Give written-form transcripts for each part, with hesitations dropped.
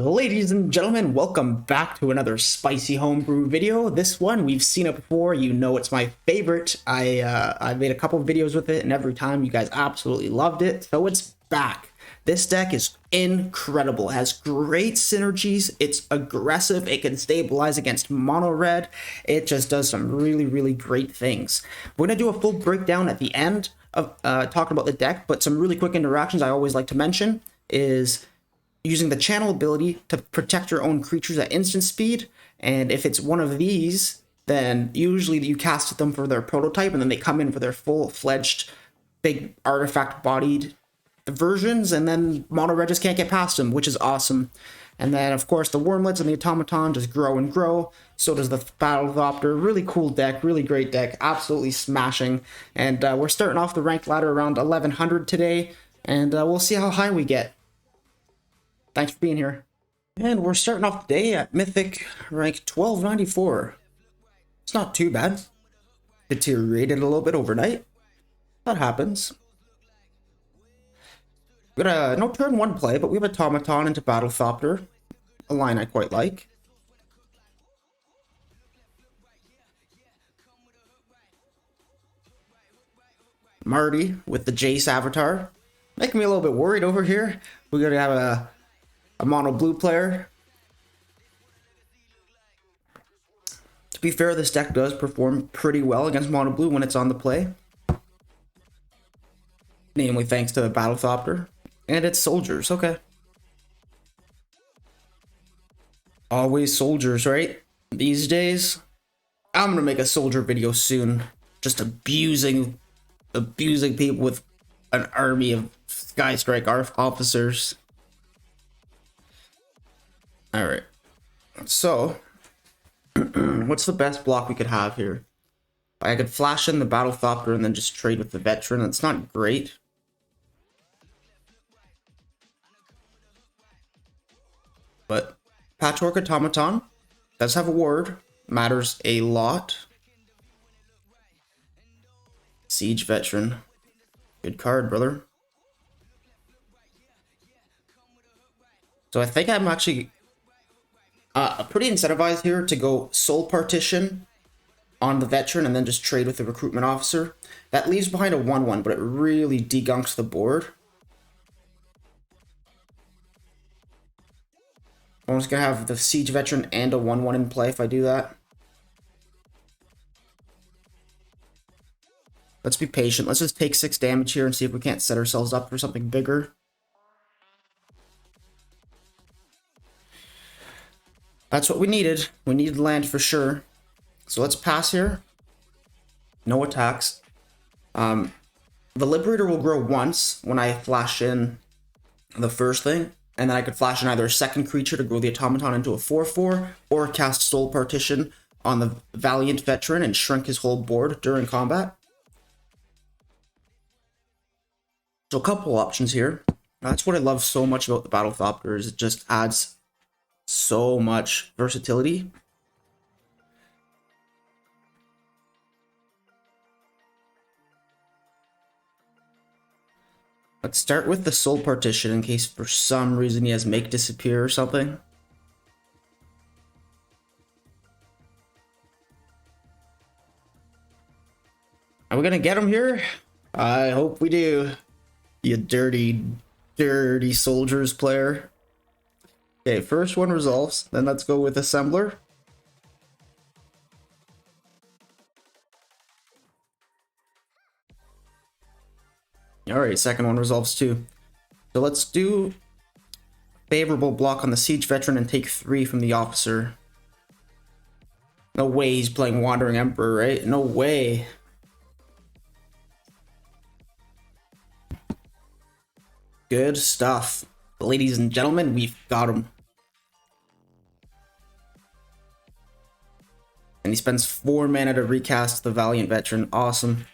Ladies and gentlemen, welcome back to another spicy homebrew video. This one, we've seen it before, you know it's my favorite. I made a couple videos with it, and every time you guys absolutely loved it, so it's back. This deck is incredible, it has great synergies, it's aggressive, it can stabilize against mono red, it just does some really great things. We're going to do a full breakdown at the end of talking about the deck, but some really quick interactions I always like to mention is using the channel ability to protect your own creatures at instant speed, and if it's one of these, then usually you cast them for their prototype, and then they come in for their full-fledged, big artifact-bodied versions, and then mono red just can't get past them, which is awesome. And then, of course, the Wormlets and the Automaton just grow and grow. So does the Battlethopter. Really cool deck, really great deck, absolutely smashing. And we're starting off the ranked ladder around 1100 today, and we'll see how high we get. Thanks for being here. And we're starting off the day at Mythic rank 1294. It's not too bad. Deteriorated a little bit overnight. That happens. We got a no turn one play, but we have Automaton into Battlethopter. A line I quite like. Marty with the Jace avatar. Making me a little bit worried over here. We're gonna have a mono blue player. To be fair, this deck does perform pretty well against mono blue when it's on the play. Namely thanks to the Battlethopter. And its soldiers, okay. Always soldiers, right? These days. I'm gonna make a soldier video soon. Just abusing people with an army of Skystrike officers. Alright, so what's the best block we could have here? I could flash in the Battlethopter and then just trade with the Veteran. That's not great. But Patchwork Automaton does have a word. Matters a lot. Siege Veteran. Good card, brother. So I think I'm actually pretty incentivized here to go Soul Partition on the Veteran and then just trade with the Recruitment Officer. That leaves behind a 1/1, but it really degunks the board. I'm just going to have the Siege Veteran and a 1/1 in play if I do that. Let's be patient. Let's just take 6 damage here and see if we can't set ourselves up for something bigger. That's what we needed. We needed land for sure. So let's pass here. No attacks. The Liberator will grow once when I flash in the first thing. And then I could flash in either a second creature to grow the Automaton into a 4/4, or cast Soul Partition on the Valiant Veteran and shrink his whole board during combat. So a couple options here. That's what I love so much about the Battlethopter, is it just adds so much versatility. Let's start with the Soul Partition in case for some reason he has Make Disappear or something. Are we gonna get him here? I hope we do. You dirty soldiers player. Okay, first one resolves. Then let's go with Assembler. Alright, second one resolves too. So let's do favorable block on the Siege Veteran and take 3 from the Officer. No way he's playing Wandering Emperor, right? No way. Good stuff. Ladies and gentlemen, we've got him. And he spends 4 mana to recast the Valiant Veteran. Awesome.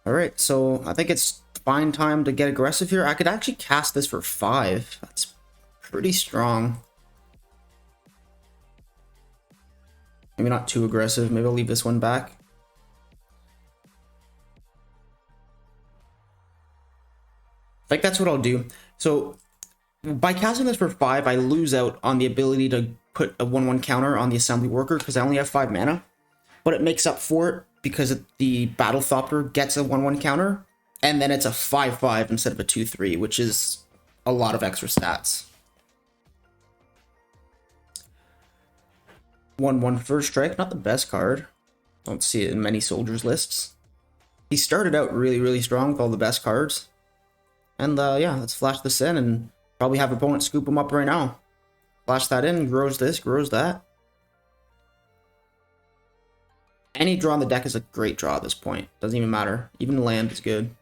Alright, so I think it's fine time to get aggressive here. I could actually cast this for 5. That's pretty strong. Maybe not too aggressive. Maybe I'll leave this one back. I think that's what I'll do. So By casting this for 5, I lose out on the ability to put a 1/1 counter on the assembly worker because I only have 5 mana. But it makes up for it because the Battle Thopter gets a 1/1 counter, and then it's a 5/5 instead of a 2/3, which is a lot of extra stats. 1/1 First Strike, not the best card. Don't see it in many soldiers lists. He started out really, really strong with all the best cards. And yeah, let's flash this in and probably have opponents scoop him up right now. Flash that in, grows this, grows that. Any draw on the deck is a great draw at this point. Doesn't even matter. Even land is good.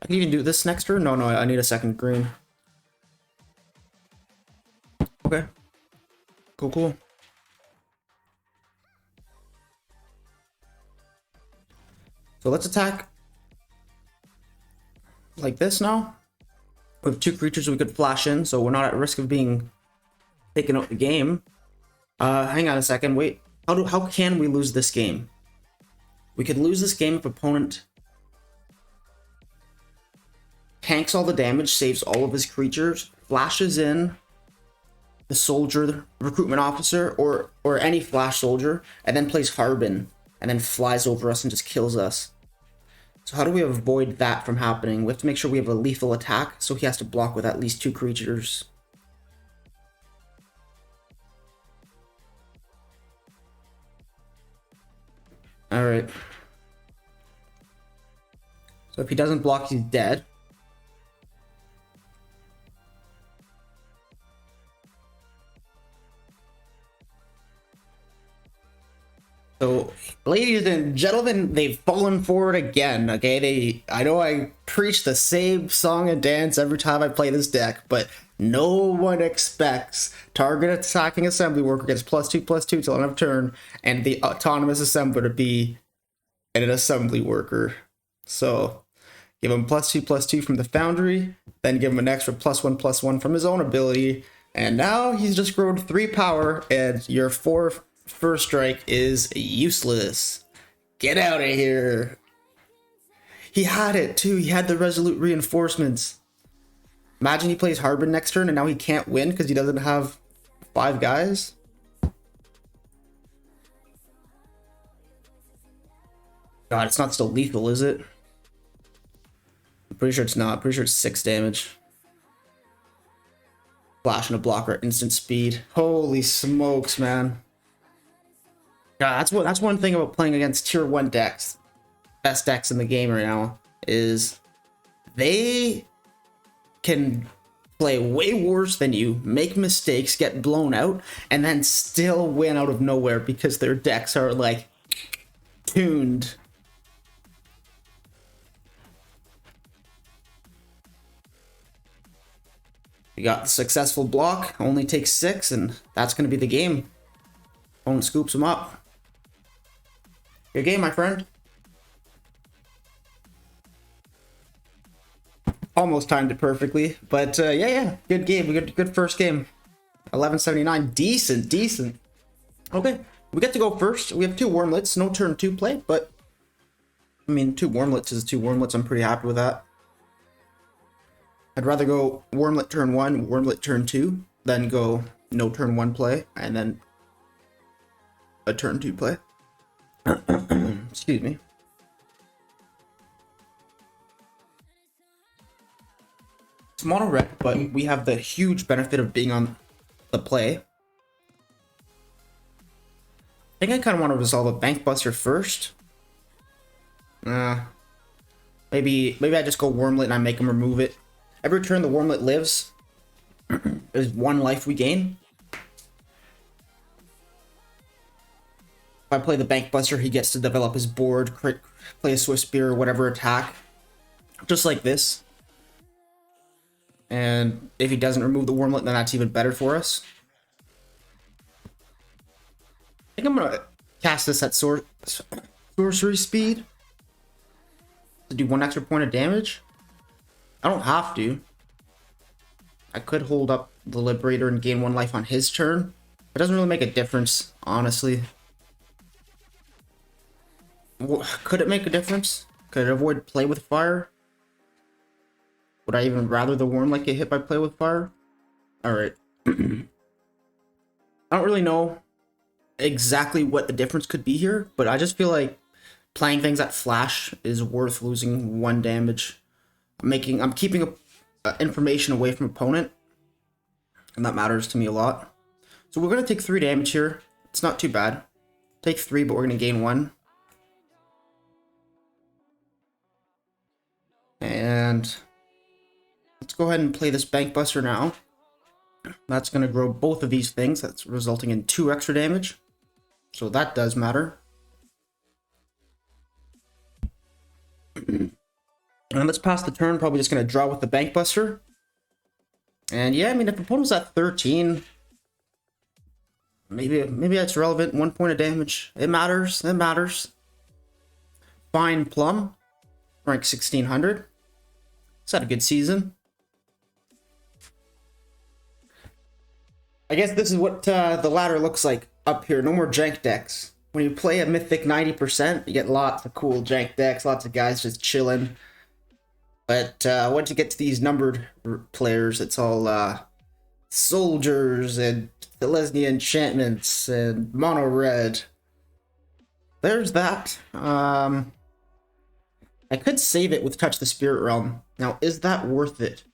I can even do this next turn? No, I need a second green. Okay. Cool. So let's attack like this now. We have 2 creatures we could flash in, so we're not at risk of being taken out the game. Hang on a second, wait. How can we lose this game? We could lose this game if opponent tanks all the damage, saves all of his creatures, flashes in the soldier, the recruitment officer, or any flash soldier, and then plays Harbin, and then flies over us and just kills us. So how do we avoid that from happening? We have to make sure we have a lethal attack, so he has to block with at least 2 creatures. Alright. So if he doesn't block, he's dead. So, ladies and gentlemen, they've fallen for it again, okay? I know I preach the same song and dance every time I play this deck, but no one expects target attacking assembly worker gets +2/+2 till end of turn, and the autonomous assembler to be an assembly worker. So, give him +2/+2 from the foundry, then give him an extra +1/+1 from his own ability, and now he's just grown 3 power, and your 4 First Strike is useless. Get out of here. He had it too. He had the Resolute Reinforcements. Imagine he plays Harbin next turn and now he can't win because he doesn't have 5 guys. God, it's not still lethal, is it? I'm pretty sure it's not. Pretty sure it's 6 damage. Flash and a blocker, instant speed. Holy smokes, man. Yeah, that's one thing about playing against tier 1 decks, best decks in the game right now, is they can play way worse than you, make mistakes, get blown out, and then still win out of nowhere because their decks are like tuned. We got the successful block, only takes 6, and that's going to be the game. Opponent scoops him up. Good game, my friend. Almost timed it perfectly, but yeah, good game. Good first game. 1179, decent. Okay, we get to go first. We have 2 Wormlets, no turn 2 play, but I mean, 2 Wormlets is 2 Wormlets. I'm pretty happy with that. I'd rather go Wormlet turn 1, Wormlet turn 2, than go no turn 1 play and then a turn 2 play. Excuse me. It's mono red, but we have the huge benefit of being on the play. I think I kind of want to resolve a Bank Buster first. Maybe I just go Wormlet and I make him remove it. Every turn the Wormlet lives, there's 1 life we gain. If I play the Bank Buster, he gets to develop his board, play a Swift Spear or whatever attack. Just like this. And if he doesn't remove the Wormlet, then that's even better for us. I think I'm going to cast this at sorcery speed to do 1 extra point of damage. I don't have to. I could hold up the Liberator and gain 1 life on his turn. It doesn't really make a difference, honestly. Could it make a difference? Could it avoid play with fire? Would I even rather the Wormlet get hit by play with fire? Alright. I don't really know exactly what the difference could be here, but I just feel like playing things at flash is worth losing 1 damage. I'm keeping information away from opponent, and that matters to me a lot. So we're gonna take 3 damage here. It's not too bad. Take 3, but we're gonna gain 1. And let's go ahead and play this Bank Buster now. That's gonna grow both of these things. That's resulting in 2 extra damage. So that does matter. And let's pass the turn. Probably just gonna draw with the Bank Buster. And yeah, I mean, if opponent's at 13, maybe that's relevant. 1 point of damage. It matters. It matters. Fine Plum, rank 1600. It's had a good season. I guess this is what the ladder looks like up here. No more jank decks. When you play a Mythic 90%, you get lots of cool jank decks, lots of guys just chilling. But once you get to these numbered players, it's all soldiers and Selesnya enchantments and mono red. There's that. I could save it with Touch the Spirit Realm. Now, is that worth it?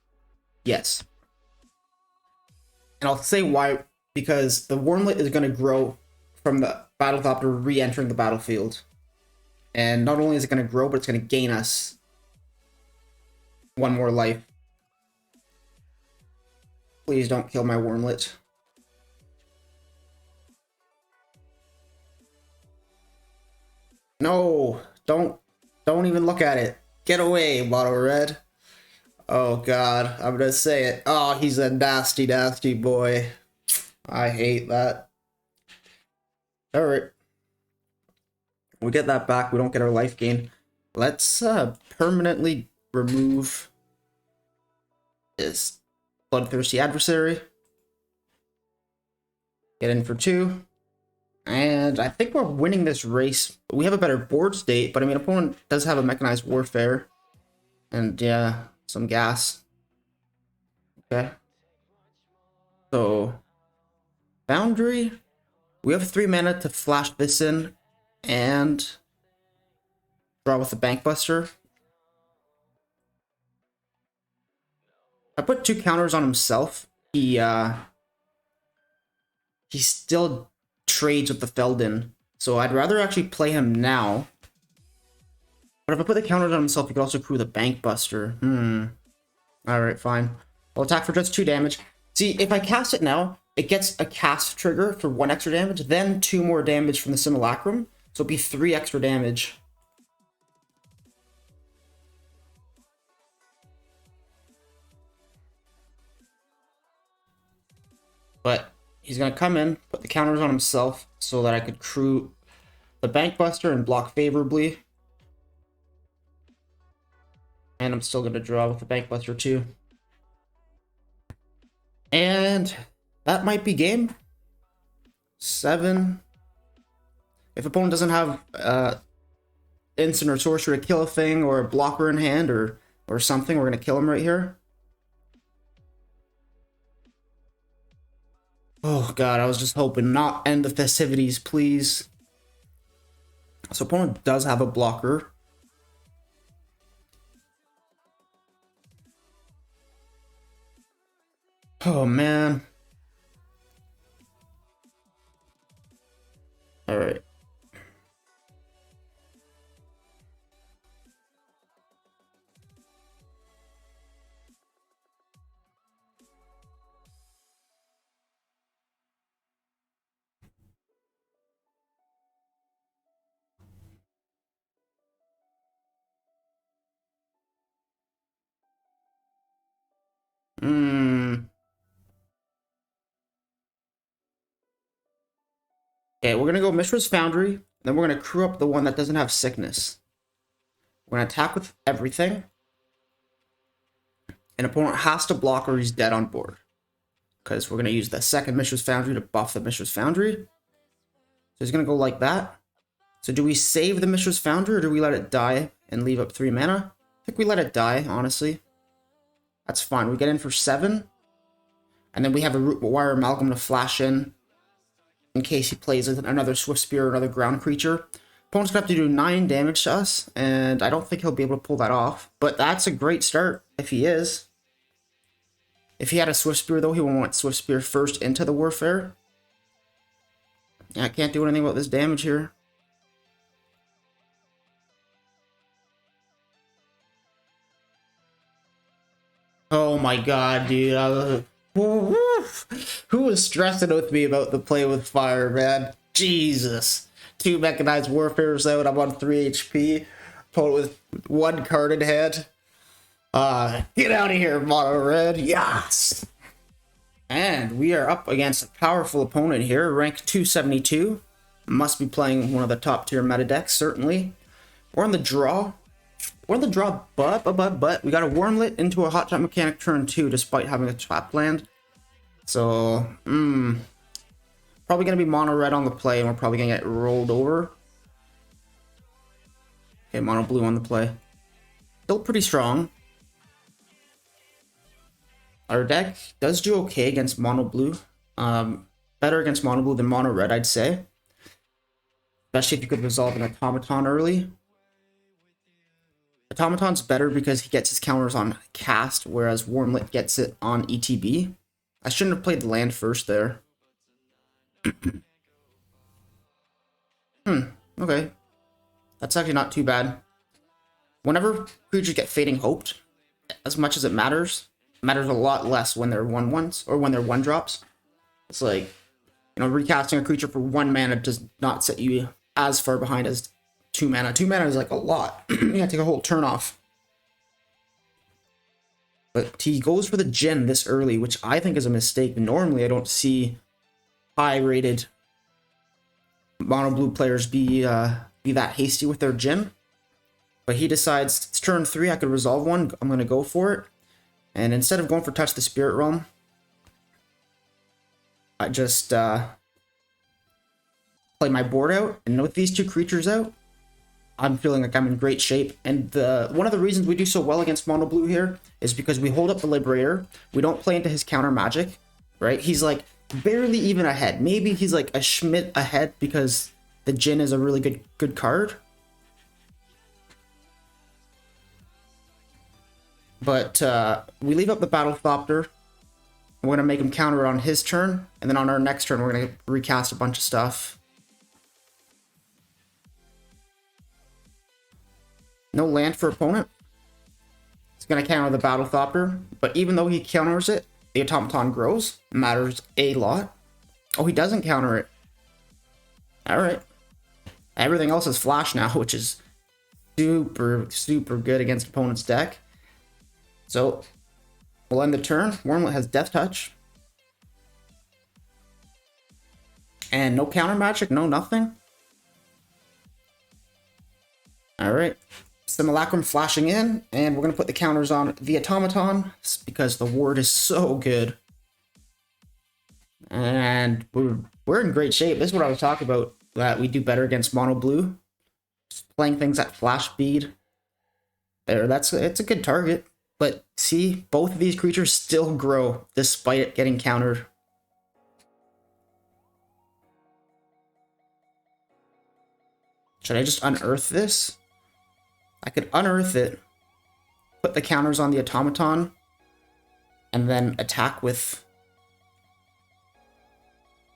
Yes. And I'll say why. Because the Wormlet is going to grow from the Battlethopter re-entering the battlefield. And not only is it going to grow, but it's going to gain us 1 more life. Please don't kill my Wormlet. No, don't even look at it. Get away, mono red. Oh god, I'm gonna say it. Oh, he's a nasty, nasty boy. I hate that. Alright. We get that back, we don't get our life gain. Let's permanently remove this Bloodthirsty Adversary. Get in for 2. And I think we're winning this race. We have a better board state, but I mean, opponent does have a Mechanized Warfare. And yeah, some gas. Okay. So, Foundry. We have 3 mana to flash this in and draw with the Bank Buster. I put 2 counters on himself. He still trades with the Feldon, so I'd rather actually play him now. But if I put the counters on himself, he could also crew the Bank Buster. Alright, fine. I'll attack for just 2 damage. See, if I cast it now, it gets a cast trigger for 1 extra damage, then 2 more damage from the Simulacrum, so it'd be 3 extra damage. But he's going to come in, put the counters on himself so that I could crew the Bank Buster and block favorably. And I'm still going to draw with the Bank Buster too. And that might be game 7. If opponent doesn't have instant or sorcerer to kill a thing or a blocker in hand or something, we're going to kill him right here. Oh god, I was just hoping not end the festivities, please. So opponent does have a blocker. Oh man. Alright. Okay, we're gonna go Mishra's Foundry, then we're gonna crew up the one that doesn't have sickness. We're gonna attack with everything. An opponent has to block or he's dead on board. Because we're gonna use the second Mishra's Foundry to buff the Mishra's Foundry. So he's gonna go like that. So do we save the Mishra's Foundry or do we let it die and leave up 3 mana? I think we let it die, honestly. That's fine. We get in for 7. And then we have a Root Wire Amalgam to flash in case he plays another Swift Spear or another ground creature. Opponent's going to have to do 9 damage to us, and I don't think he'll be able to pull that off. But that's a great start, if he is. If he had a Swift Spear, though, he would want Swift Spear first into the Warfare. Yeah, I can't do anything about this damage here. Oh my god, dude. Who was stressing with me about the play with fire, man? Jesus. 2 mechanized warfares out. I'm on 3 HP. Opponent with 1 card in hand. Get out of here, mono red. Yes. And we are up against a powerful opponent here, rank 272. Must be playing one of the top tier meta decks, certainly. We're on the draw. We're on the draw, but we got a Wormlet into a Hot Shot Mechanic turn 2 despite having a trap land. So, probably going to be mono red on the play, and we're probably going to get rolled over. Okay, mono blue on the play. Still pretty strong. Our deck does do okay against mono blue. Better against mono blue than mono red, I'd say. Especially if you could resolve an Automaton early. Automaton's better because he gets his counters on cast, whereas Wormlet gets it on ETB. I shouldn't have played the land first there. Okay. That's actually not too bad. Whenever creatures get Fading Hoped, as much as it matters a lot less when they're 1/1s or when they're 1-drops. It's like, you know, recasting a creature for 1 mana does not set you as far behind as 2 mana. 2 mana is like a lot. You gotta take a whole turn off. But he goes for the Djinn this early, which I think is a mistake. Normally, I don't see high-rated mono-blue players be that hasty with their Djinn. But he decides, it's turn 3, I could resolve one, I'm going to go for it. And instead of going for Touch the Spirit Realm, I just play my board out. And with these 2 creatures out, I'm feeling like I'm in great shape. And one of the reasons we do so well against mono blue here is because we hold up the Liberator. We don't play into his counter magic, right? He's like barely even ahead. Maybe he's like a Schmidt ahead because the Djinn is a really good card. But we leave up the Battlethopter. We're going to make him counter it on his turn. And then on our next turn, we're going to recast a bunch of stuff. No land for opponent. He's going to counter the Battlethopter. But even though he counters it, the Automaton grows. Matters a lot. Oh, he doesn't counter it. Alright. Everything else is flash now, which is super good against opponent's deck. So, we'll end the turn. Wormlet has Death Touch. And no counter magic, no nothing. Alright. Simulacrum flashing in, and we're going to put the counters on the Automaton because the ward is so good. And we're in great shape. This is what I was talking about, that we do better against mono blue. Just playing things at flash speed. There, it's a good target. But see, both of these creatures still grow despite it getting countered. Should I just unearth this? I could unearth it, put the counters on the Automaton, and then attack with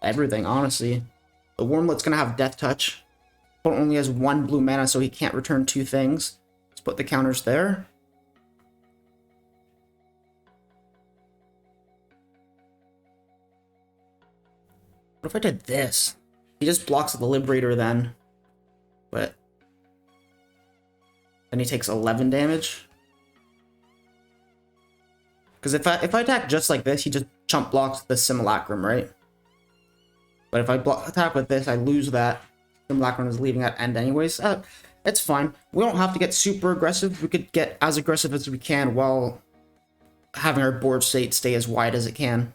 everything, honestly. The Wormlet's going to have Death Touch. Opponent only has 1 blue mana, so he can't return 2 things. Let's put the counters there. What if I did this? He just blocks the Liberator then. But then he takes 11 damage. Because if I attack just like this, he just chump blocks the Simulacrum, right? But if I attack with this, I lose that. Simulacrum is leaving at end anyways. It's fine. We don't have to get super aggressive. We could get as aggressive as we can while having our board state stay as wide as it can.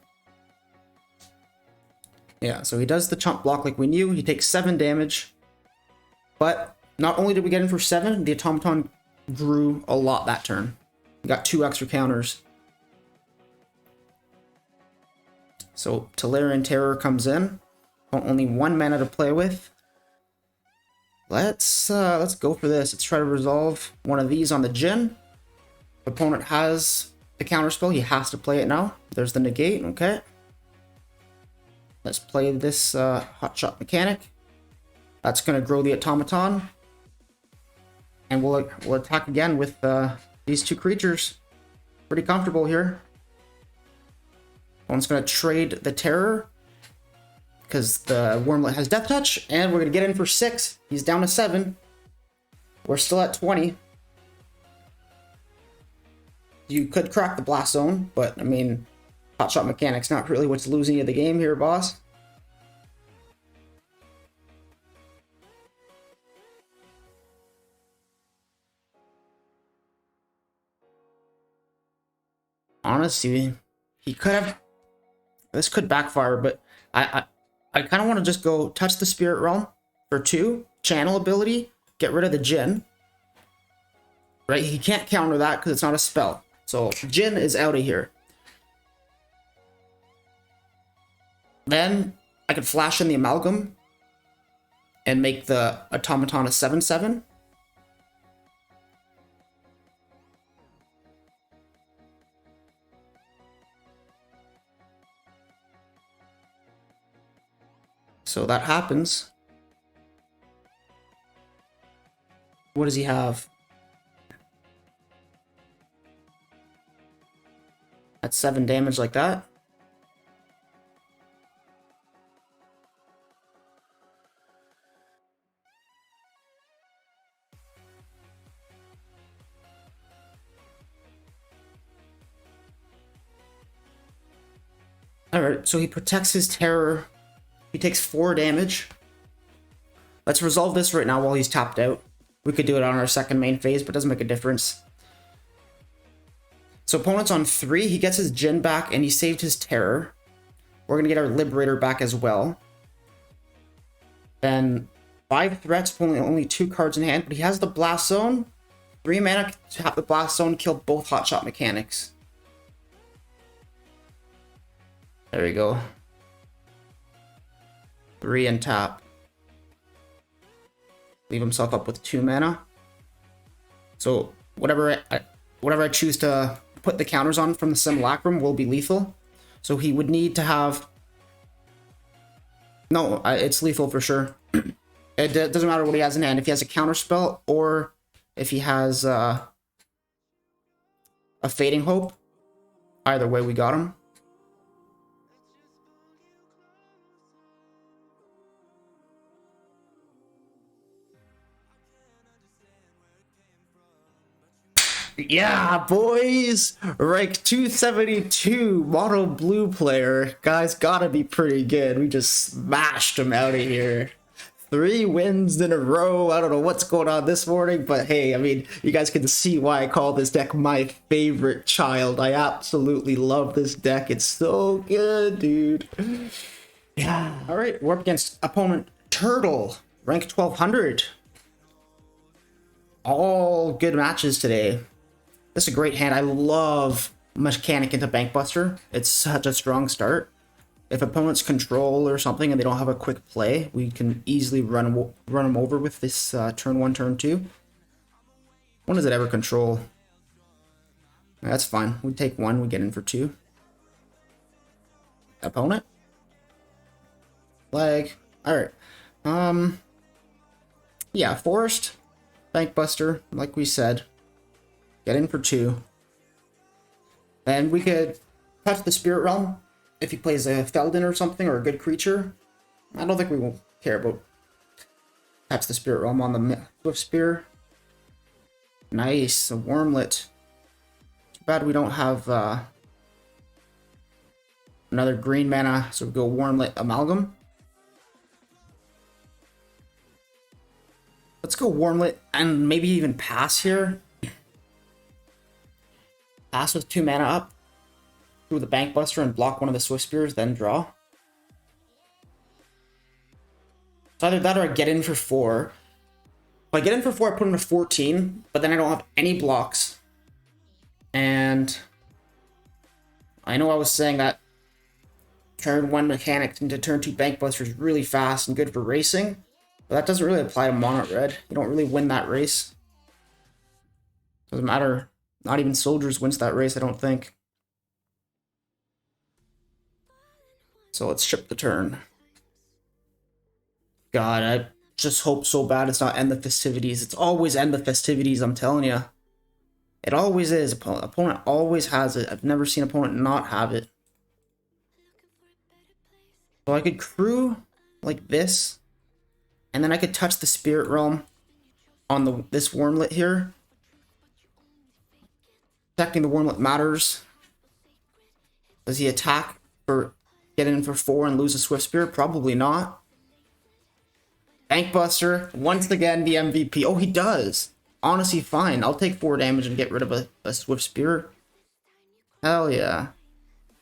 Yeah, so he does the chump block like we knew. He takes 7 damage. But not only did we get in for 7, the automaton grew a lot that turn. We got 2 extra counters. So Tolarian Terror comes in. Only 1 mana to play with. Let's go for this. Let's try to resolve one of these on the Jin. Opponent has the counterspell. He has to play it now. There's the negate. Okay. Let's play this Hotshot Mechanic. That's going to grow the automaton. And we'll attack again with these 2 creatures. Pretty comfortable here. One's going to trade the Terror, because the Wormlet has Death Touch, and we're going to get in for 6. He's down to 7. We're still at 20. You could crack the Blast Zone, but, I mean, Hotshot Mechanic's not really what's losing you the game here, boss. Honestly, he could have... This could backfire, but I kind of want to just go touch the Spirit Realm for 2, channel ability, get rid of the Jin. Right, he can't counter that because it's not a spell. So Jin is out of here. Then I could flash in the Amalgam and make the automaton a 7/7. So that happens. What does he have? That's 7 damage like that. Alright, so he protects his terror. He takes 4 damage. Let's resolve this right now while he's tapped out. We could do it on our second main phase, but it doesn't make a difference. So opponent's on 3. He gets his Jin back, and he saved his terror. We're going to get our Liberator back as well. Then 5 threats, only 2 cards in hand, but he has the Blast Zone. 3 mana to tap the Blast Zone, kill both Hotshot Mechanics. There we go. 3 and tap. Leave himself up with 2 mana. So whatever I choose to put the counters on from the Simulacrum will be lethal. So he would need to have... No, it's lethal for sure. It doesn't matter what he has in hand. If he has a counterspell or if he has a Fading Hope, either way we got him. Yeah, boys! Rank 272, mono blue player. Guys, gotta be pretty good. We just smashed him out of here. 3 wins in a row. I don't know what's going on this morning, but hey, I mean, you guys can see why I call this deck my favorite child. I absolutely love this deck. It's so good, dude. Yeah. Alright, we're up against opponent Turtle, rank 1200. All good matches today. This is a great hand. I love Mechanic into Bankbuster. It's such a strong start. If opponents control or something and they don't have a quick play, we can easily run them over with this turn 1, turn 2. When does it ever control? That's fine. We take 1, we get in for 2. Opponent? Leg. Alright. Yeah, Forest, Bankbuster, like we said. Get in for 2. And we could touch the Spirit Realm if he plays a Feldon or something, or a good creature. I don't think we will care about touch the Spirit Realm on the Swift Spear. Nice, a Wormlet. Too bad we don't have another green mana, so we go Wormlet Amalgam. Let's go Wormlet and maybe even pass here. Pass with 2 mana up through the Bankbuster and block one of the Swift Spears, then draw. So either that or I get in for 4. If I get in for 4, I put him to 14, but then I don't have any blocks. And I know I was saying that turn 1 mechanic into turn 2 bank buster is really fast and good for racing, but that doesn't really apply to mono red. You don't really win that race. Doesn't matter. Not even soldiers wins that race, I don't think. So let's ship the turn. God, I just hope so bad it's not end the festivities. It's always end the festivities, I'm telling you. It always is. Opponent always has it. I've never seen opponent not have it. So I could crew like this, and then I could touch the Spirit Realm on this Wormlet here. Protecting the Wormlet matters. Does he attack for getting in for 4 and lose a Swift Spirit? Probably not. Bankbuster, once again the MVP. Oh, he does. Honestly, fine. I'll take 4 damage and get rid of a Swift Spirit. Hell yeah.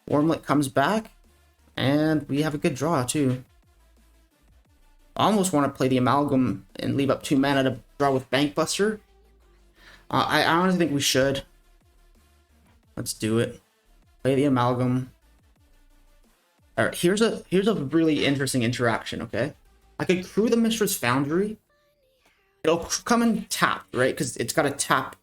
Wormlet comes back, and we have a good draw too. I almost want to play the Amalgam and leave up 2 mana to draw with Bankbuster. I honestly think we should. Let's do it. Play the Amalgam. Alright, here's a really interesting interaction, okay? I could crew the Mistress Foundry. It'll come in tapped, right? Because it's got a tap.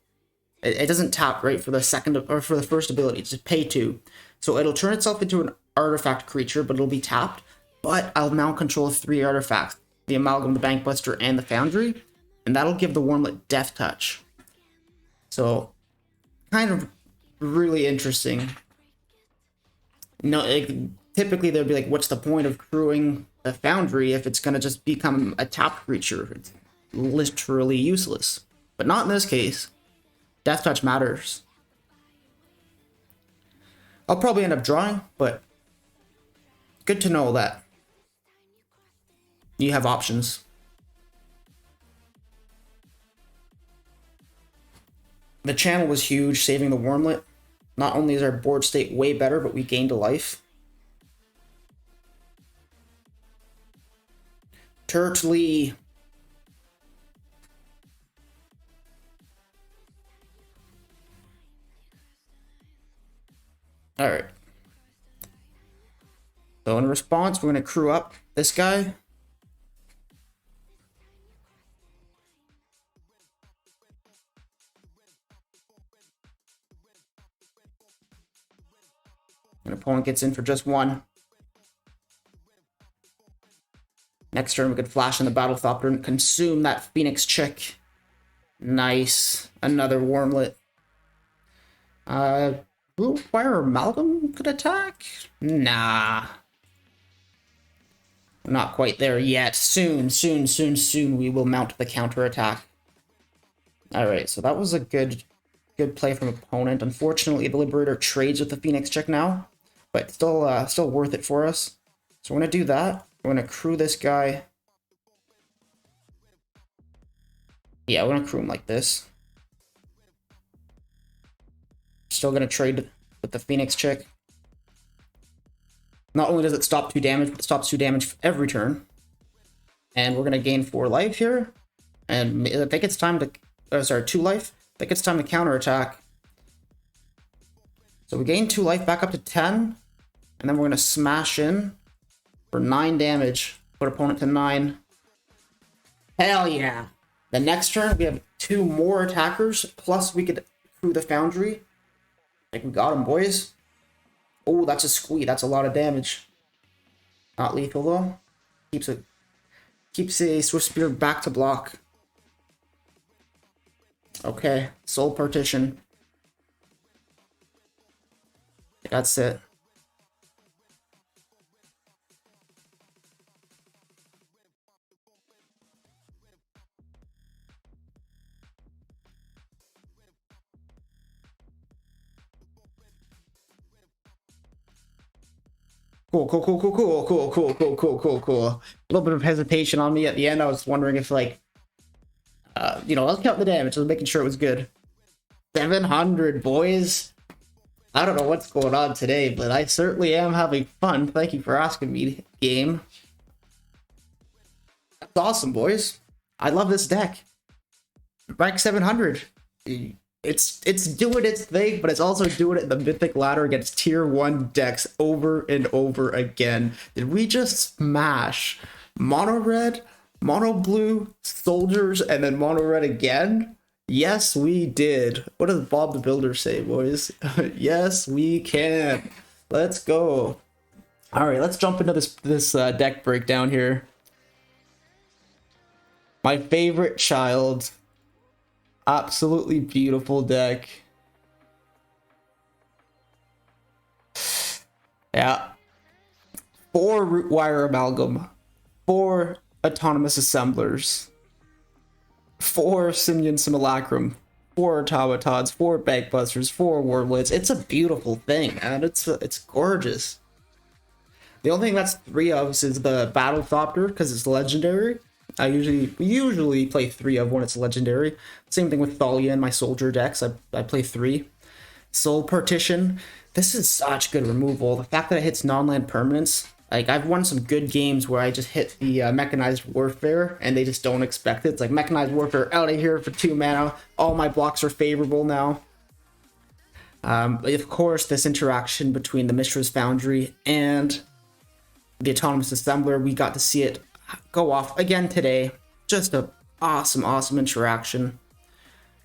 It doesn't tap, right, for the second or for the first ability. It's just pay 2. So it'll turn itself into an artifact creature, but it'll be tapped. But I'll now control 3 artifacts. The Amalgam, the Bankbuster, and the Foundry. And that'll give the Wormlet Death Touch. So, kind of really interesting. No, typically they'd be like, what's the point of crewing the Foundry if it's going to just become a tapped creature? It's literally useless. But not in this case. Death Touch matters. I'll probably end up drawing, but good to know that you have options. The channel was huge, saving the Wormlet. Not only is our board state way better, but we gained a life. Turtley. Alright. So in response, we're going to crew up this guy. An opponent gets in for just 1. Next turn, we could flash in the Battle Thopter and consume that Phoenix Chick. Nice. Another Wormlet. Blue Fire Amalgam could attack? Nah. Not quite there yet. Soon we will mount the counterattack. Alright, so that was a good play from opponent. Unfortunately, the Liberator trades with the Phoenix Chick now, but still worth it for us. So we're going to do that. We're going to crew this guy. Yeah, we're going to crew him like this. Still going to trade with the Phoenix Chick. Not only does it stop 2 damage, but it stops 2 damage every turn. And we're going to gain 4 life here. And I think it's time to... sorry, 2 life. I think it's time to counterattack. So we gain 2 life back up to 10. And then we're going to smash in for 9 damage. Put opponent to 9. Hell yeah. The next turn, we have 2 more attackers. Plus, we could crew the Foundry. Like, we got him, boys. Oh, that's a squee. That's a lot of damage. Not lethal, though. Keeps a Swift Spirit back to block. Okay. Soul Partition. That's it. Cool. A little bit of hesitation on me at the end. I was wondering if, like, let's count the damage. I was making sure it was good. 700, boys. I don't know what's going on today, but I certainly am having fun. Thank you for asking me, game. That's awesome, boys. I love this deck. rank 700. It's doing its thing, but it's also doing it in the Mythic ladder against tier 1 decks over and over again. Did we just smash mono red, mono blue, soldiers, and then mono red again? Yes, we did. What does Bob the Builder say, boys? Yes, we can. Let's go. All right, let's jump into this deck breakdown here. My favorite child. Absolutely beautiful deck. Yeah. 4 Rootwire Amalgam. 4 Autonomous Assemblers. 4 Simian Simulacrum, 4 Automatons, 4 Bankbusters, 4 Warblades. It's a beautiful thing, man. It's gorgeous. The only thing that's 3 of is the Battlethopter because it's legendary. I usually play 3 of when it's legendary. Same thing with Thalia in my soldier decks. I play 3. Soul Partition. This is such good removal. The fact that it hits non-land permanents. Like, I've won some good games where I just hit the Mechanized Warfare, and they just don't expect it. It's like, Mechanized Warfare out of here for 2 mana. All my blocks are favorable now. Of course, this interaction between the Mishra's Foundry and the Autonomous Assembler, we got to see it go off again today. Just a awesome interaction.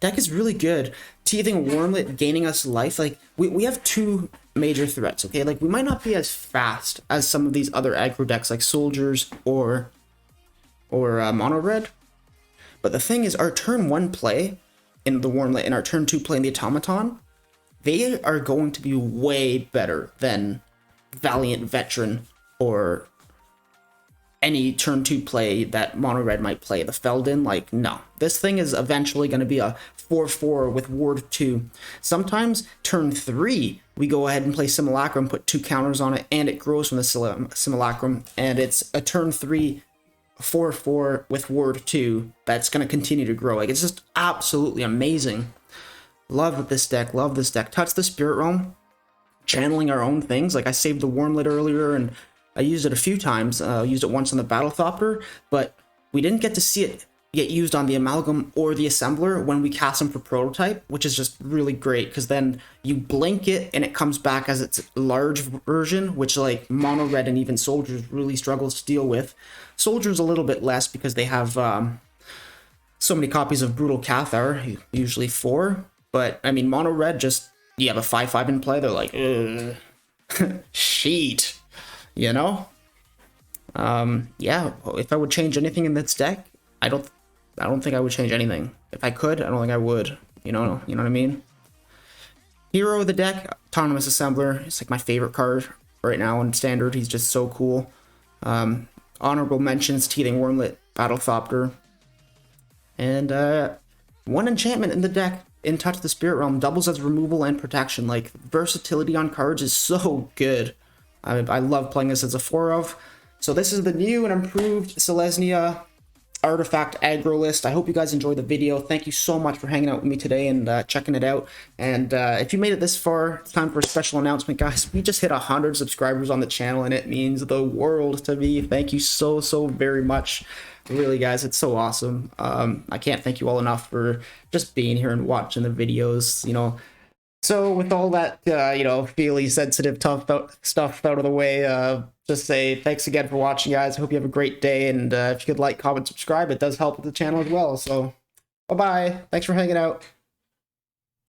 Deck is really good. Teething Wormlet gaining us life. Like, we have 2 major threats, okay? Like, we might not be as fast as some of these other aggro decks like Soldiers or Mono Red. But the thing is, our turn 1 play in the Wormlet and our turn 2 play in the Automaton, they are going to be way better than Valiant Veteran or any turn 2 play that Mono Red might play. The Feldon, like, no. This thing is eventually going to be a 4/4 with Ward 2. Sometimes turn 3, we go ahead and play Simulacrum, put 2 counters on it, and it grows from the Simulacrum, and it's a turn 3 4/4 with Ward 2 that's going to continue to grow. Like, it's just absolutely amazing. Love this deck, love this deck. Touch the Spirit Realm, channeling our own things. Like, I saved the Wormlet earlier, and I used it a few times. Used it once on the Battlethopter, but we didn't get to see it get used on the Amalgam or the Assembler when we cast them for Prototype, which is just really great, because then you blink it and it comes back as its large version, which, like, Mono Red and even Soldiers really struggles to deal with. Soldiers a little bit less because they have so many copies of Brutal Cathar, usually 4, but, I mean, Mono Red, just, you have a 5/5 in play, they're like, ugh, sheet. You know? Yeah, if I would change anything in this deck, I don't think I would change anything. If I could, I don't think I would. You know what I mean? Hero of the deck, Autonomous Assembler. It's like my favorite card right now in Standard. He's just so cool. Honorable mentions, Teething Wormlet, Battlethopter. And 1 enchantment in the deck, in Touch the Spirit Realm, doubles as removal and protection. Like, versatility on cards is so good. I love playing this as a 4 of. So this is the new and improved Selesnya Artifact aggro list. I hope you guys enjoyed the video. Thank you so much for hanging out with me today and checking it out. And if you made it this far, it's time for a special announcement, guys. We just hit 100 subscribers on the channel, and it means the world to me. Thank you so very much. Really, guys, it's so awesome. I can't thank you all enough for just being here and watching the videos, you know. So with all that, you know, feely, sensitive, tough stuff out of the way, just say thanks again for watching, guys. I hope you have a great day, and if you could like, comment, subscribe, it does help with the channel as well. So, bye-bye. Thanks for hanging out.